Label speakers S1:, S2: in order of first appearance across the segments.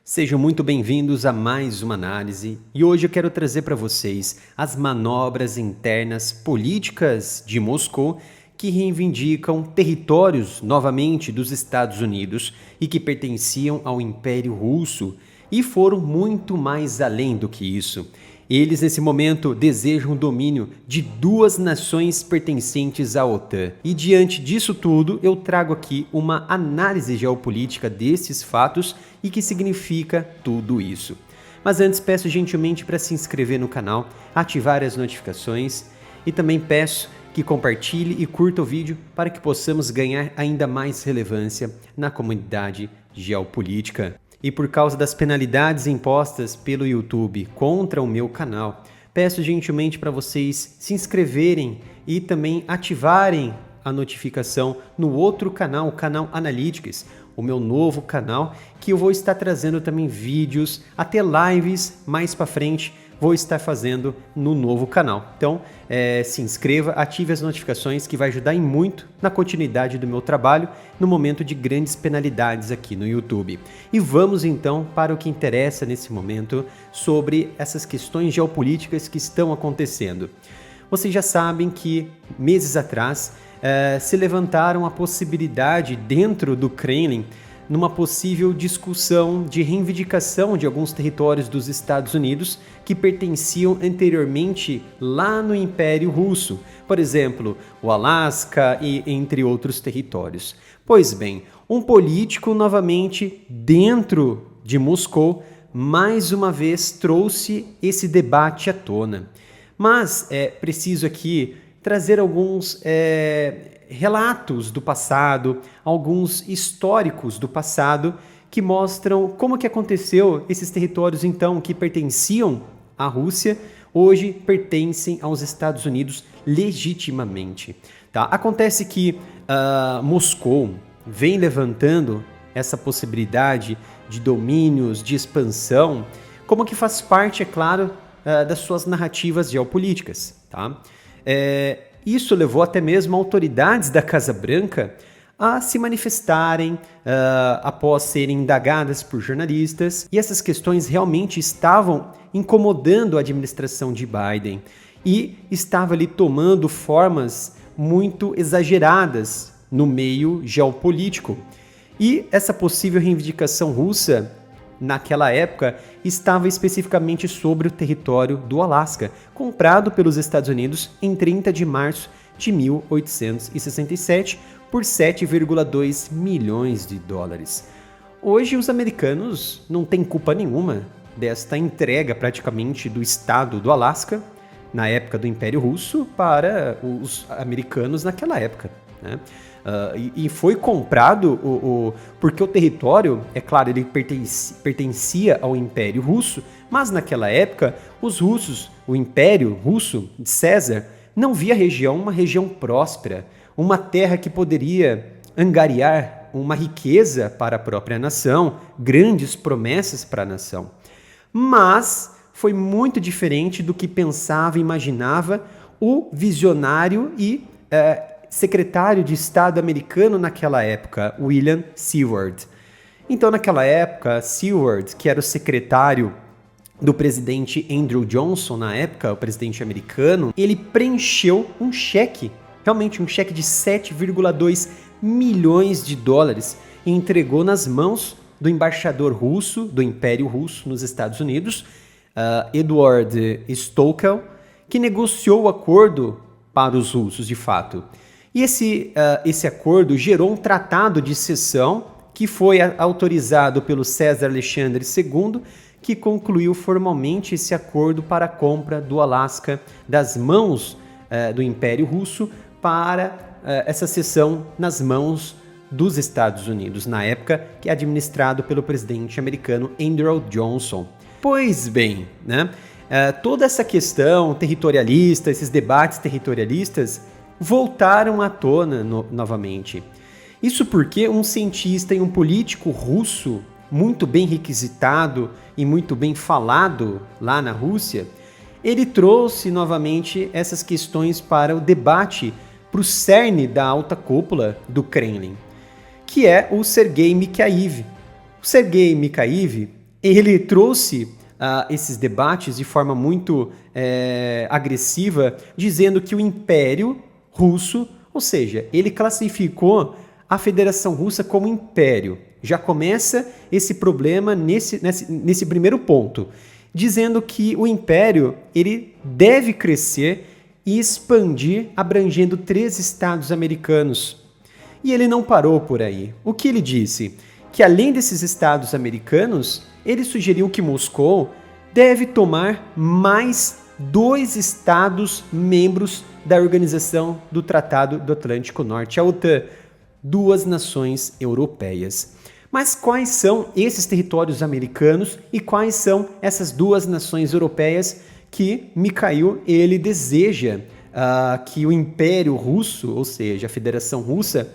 S1: Sejam muito bem-vindos a mais uma análise e hoje eu quero trazer para vocês as manobras internas políticas de Moscou que reivindicam territórios novamente dos Estados Unidos e que pertenciam ao Império Russo e foram muito mais além do que isso. Eles, nesse momento, desejam o domínio de duas nações pertencentes à OTAN. E diante disso tudo, eu trago aqui uma análise geopolítica desses fatos e que significa tudo isso. Mas antes, peço gentilmente para se inscrever no canal, ativar as notificações e também peço que compartilhe e curta o vídeo para que possamos ganhar ainda mais relevância na comunidade geopolítica. E por causa das penalidades impostas pelo YouTube contra o meu canal, peço gentilmente para vocês se inscreverem e também ativarem a notificação no outro canal, o canal Analytics, o meu novo canal, que eu vou estar trazendo também vídeos, até lives mais para frente, vou estar fazendo no novo canal. Então, se inscreva, ative as notificações que vai ajudar em muito na continuidade do meu trabalho no momento de grandes penalidades aqui no YouTube. E vamos então para o que interessa nesse momento sobre essas questões geopolíticas que estão acontecendo. Vocês já sabem que meses atrás se levantaram a possibilidade dentro do Kremlin numa possível discussão de reivindicação de alguns territórios dos Estados Unidos que pertenciam anteriormente lá no Império Russo, por exemplo, o Alasca e entre outros territórios. Pois bem, um político novamente dentro de Moscou mais uma vez trouxe esse debate à tona. Mas é preciso aqui trazer alguns relatos do passado, alguns históricos do passado que mostram como que aconteceu esses territórios então que pertenciam à Rússia, hoje pertencem aos Estados Unidos legitimamente. Tá? Acontece que Moscou vem levantando essa possibilidade de domínios, de expansão, como que faz parte, é claro, das suas narrativas geopolíticas. Tá? Isso levou até mesmo autoridades da Casa Branca a se manifestarem após serem indagadas por jornalistas, e essas questões realmente estavam incomodando a administração de Biden e estava ali tomando formas muito exageradas no meio geopolítico. E essa possível reivindicação russa naquela época estava especificamente sobre o território do Alasca, comprado pelos Estados Unidos em 30 de março de 1867 por 7,2 milhões de dólares. Hoje os americanos não têm culpa nenhuma desta entrega praticamente do estado do Alasca, na época do Império Russo, para os americanos naquela época, né? E foi comprado porque o território, é claro, ele pertencia ao Império Russo, mas naquela época os russos, o Império Russo de César, não via a região uma região próspera, uma terra que poderia angariar uma riqueza para a própria nação, grandes promessas para a nação. Mas foi muito diferente do que pensava e imaginava o visionário e secretário de Estado americano naquela época, William Seward. Então, naquela época, Seward, que era o secretário do presidente Andrew Johnson, na época, o presidente americano, ele preencheu um cheque, realmente um cheque de 7,2 milhões de dólares e entregou nas mãos do embaixador russo, do Império Russo nos Estados Unidos, Edward Stokel, que negociou o acordo para os russos, de fato. E esse acordo gerou um tratado de cessão que foi autorizado pelo César Alexandre II, que concluiu formalmente esse acordo para a compra do Alasca das mãos do Império Russo para essa cessão nas mãos dos Estados Unidos, na época que é administrado pelo presidente americano Andrew Johnson. Pois bem, né? Toda essa questão territorialista, esses debates territorialistas voltaram à tona novamente. Isso porque um cientista e um político russo muito bem requisitado e muito bem falado lá na Rússia, ele trouxe novamente essas questões para o debate, para o cerne da alta cúpula do Kremlin, que é o Sergei Mikhail. O Sergei Mikhail, ele trouxe esses debates de forma muito agressiva, dizendo que o Império Russo, ou seja, ele classificou a Federação Russa como império. Já começa esse problema nesse primeiro ponto, dizendo que o império ele deve crescer e expandir, abrangendo 3 estados americanos. E ele não parou por aí. O que ele disse? Que além desses estados americanos, ele sugeriu que Moscou deve tomar mais 2 estados membros da Organização do Tratado do Atlântico Norte, a OTAN, 2 nações europeias. Mas quais são esses territórios americanos e quais são essas 2 nações europeias que Mikhail ele deseja que o Império Russo, ou seja, a Federação Russa,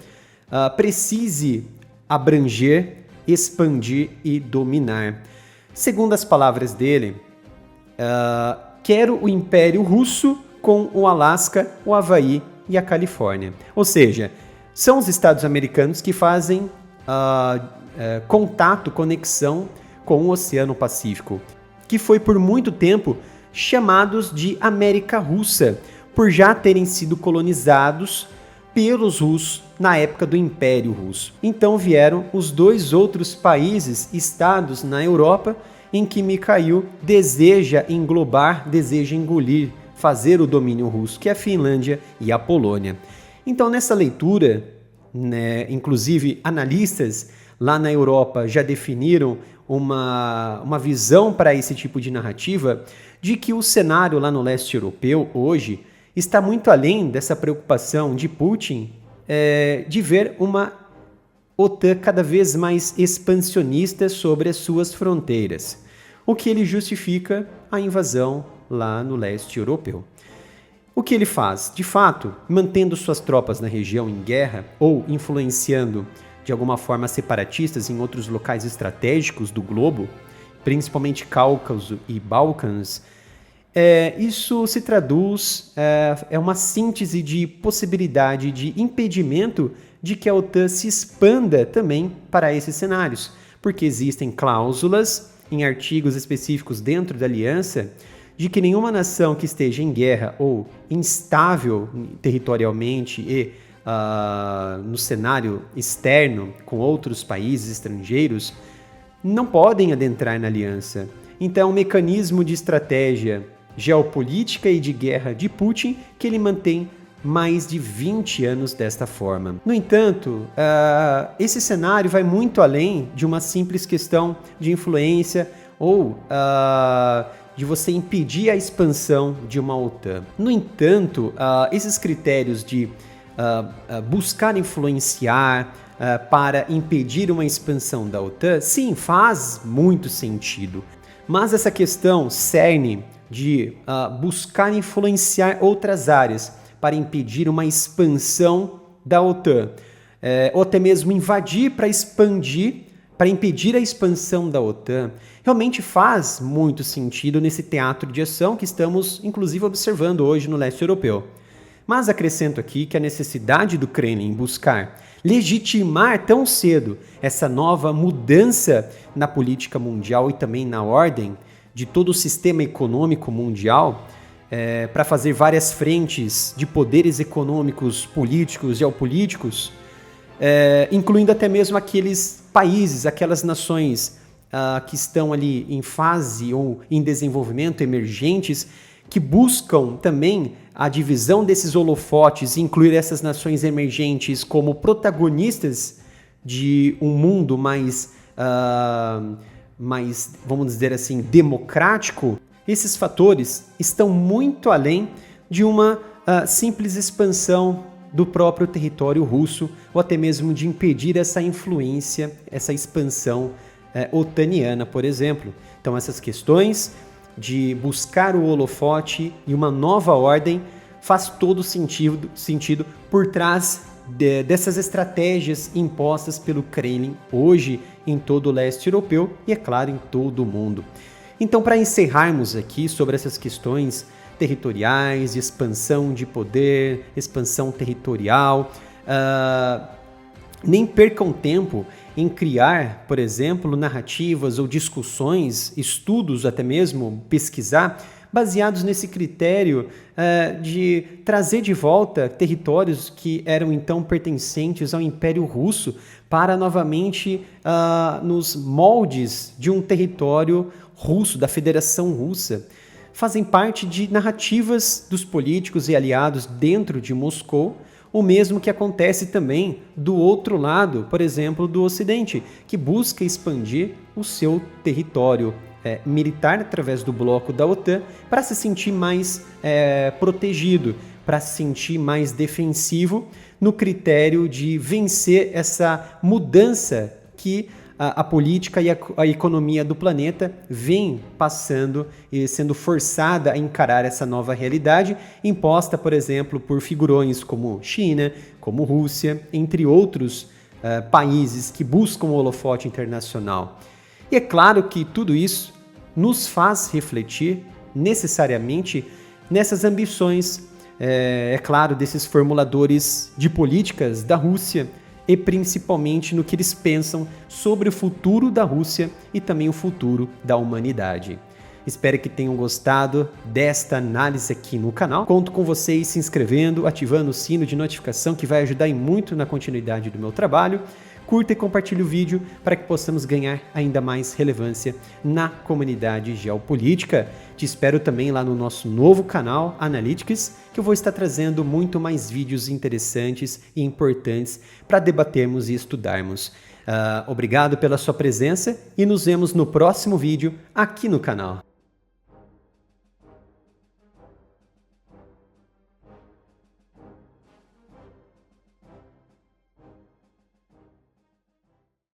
S1: precise abranger, expandir e dominar? Segundo as palavras dele, quero o Império Russo com o Alasca, o Havaí e a Califórnia. Ou seja, são os Estados americanos que fazem contato, conexão com o Oceano Pacífico, que foi por muito tempo chamados de América Russa, por já terem sido colonizados pelos russos na época do Império Russo. Então vieram os 2 outros países, estados na Europa, em que Mikhail deseja englobar, deseja engolir, fazer o domínio russo, que é a Finlândia e a Polônia. Então nessa leitura, inclusive analistas lá na Europa já definiram uma visão para esse tipo de narrativa, de que o cenário lá no leste europeu hoje está muito além dessa preocupação de Putin de ver uma OTAN cada vez mais expansionista sobre as suas fronteiras, o que ele justifica a invasão lá no leste europeu. O que ele faz? De fato, mantendo suas tropas na região em guerra ou influenciando de alguma forma separatistas em outros locais estratégicos do globo, principalmente Cáucaso e Balcãs, isso se traduz, uma síntese de possibilidade de impedimento de que a OTAN se expanda também para esses cenários, porque existem cláusulas em artigos específicos dentro da aliança de que nenhuma nação que esteja em guerra ou instável territorialmente e no cenário externo com outros países estrangeiros não podem adentrar na aliança. Então, um mecanismo de estratégia geopolítica e de guerra de Putin que ele mantém mais de 20 anos desta forma. No entanto, esse cenário vai muito além de uma simples questão de influência ou de você impedir a expansão de uma OTAN. No entanto, esses critérios de buscar influenciar para impedir uma expansão da OTAN, sim, faz muito sentido. Mas essa questão cerne de buscar influenciar outras áreas para impedir uma expansão da OTAN, ou até mesmo invadir para expandir, para impedir a expansão da OTAN, realmente faz muito sentido nesse teatro de ação que estamos, inclusive, observando hoje no leste europeu. Mas acrescento aqui que a necessidade do Kremlin buscar legitimar tão cedo essa nova mudança na política mundial e também na ordem de todo o sistema econômico mundial, para fazer várias frentes de poderes econômicos, políticos, geopolíticos, incluindo até mesmo aqueles países, aquelas nações que estão ali em fase ou em desenvolvimento, emergentes, que buscam também a divisão desses holofotes e incluir essas nações emergentes como protagonistas de um mundo mais, vamos dizer assim, democrático. Esses fatores estão muito além de uma simples expansão do próprio território russo ou até mesmo de impedir essa influência, essa expansão otaniana, por exemplo. Então essas questões de buscar o holofote e uma nova ordem faz todo sentido por trás dessas estratégias impostas pelo Kremlin hoje em todo o leste europeu e, é claro, em todo o mundo. Então, para encerrarmos aqui sobre essas questões territoriais, de expansão de poder, expansão territorial, Nem percam tempo em criar, por exemplo, narrativas ou discussões, estudos até mesmo, pesquisar, baseados nesse critério de trazer de volta territórios que eram então pertencentes ao Império Russo para novamente nos moldes de um território russo, da Federação Russa. Fazem parte de narrativas dos políticos e aliados dentro de Moscou, o mesmo que acontece também do outro lado, por exemplo, do Ocidente, que busca expandir o seu território militar através do bloco da OTAN para se sentir mais protegido, para se sentir mais defensivo no critério de vencer essa mudança que a política e a economia do planeta vem passando e sendo forçada a encarar essa nova realidade, imposta, por exemplo, por figurões como China, como Rússia, entre outros países que buscam o holofote internacional. E é claro que tudo isso nos faz refletir necessariamente nessas ambições, é claro, desses formuladores de políticas da Rússia, e principalmente no que eles pensam sobre o futuro da Rússia e também o futuro da humanidade. Espero que tenham gostado desta análise aqui no canal. Conto com vocês se inscrevendo, ativando o sino de notificação, que vai ajudar muito na continuidade do meu trabalho. Curta e compartilhe o vídeo para que possamos ganhar ainda mais relevância na comunidade geopolítica. Te espero também lá no nosso novo canal Analytics, que eu vou estar trazendo muito mais vídeos interessantes e importantes para debatermos e estudarmos. Obrigado pela sua presença e nos vemos no próximo vídeo aqui no canal.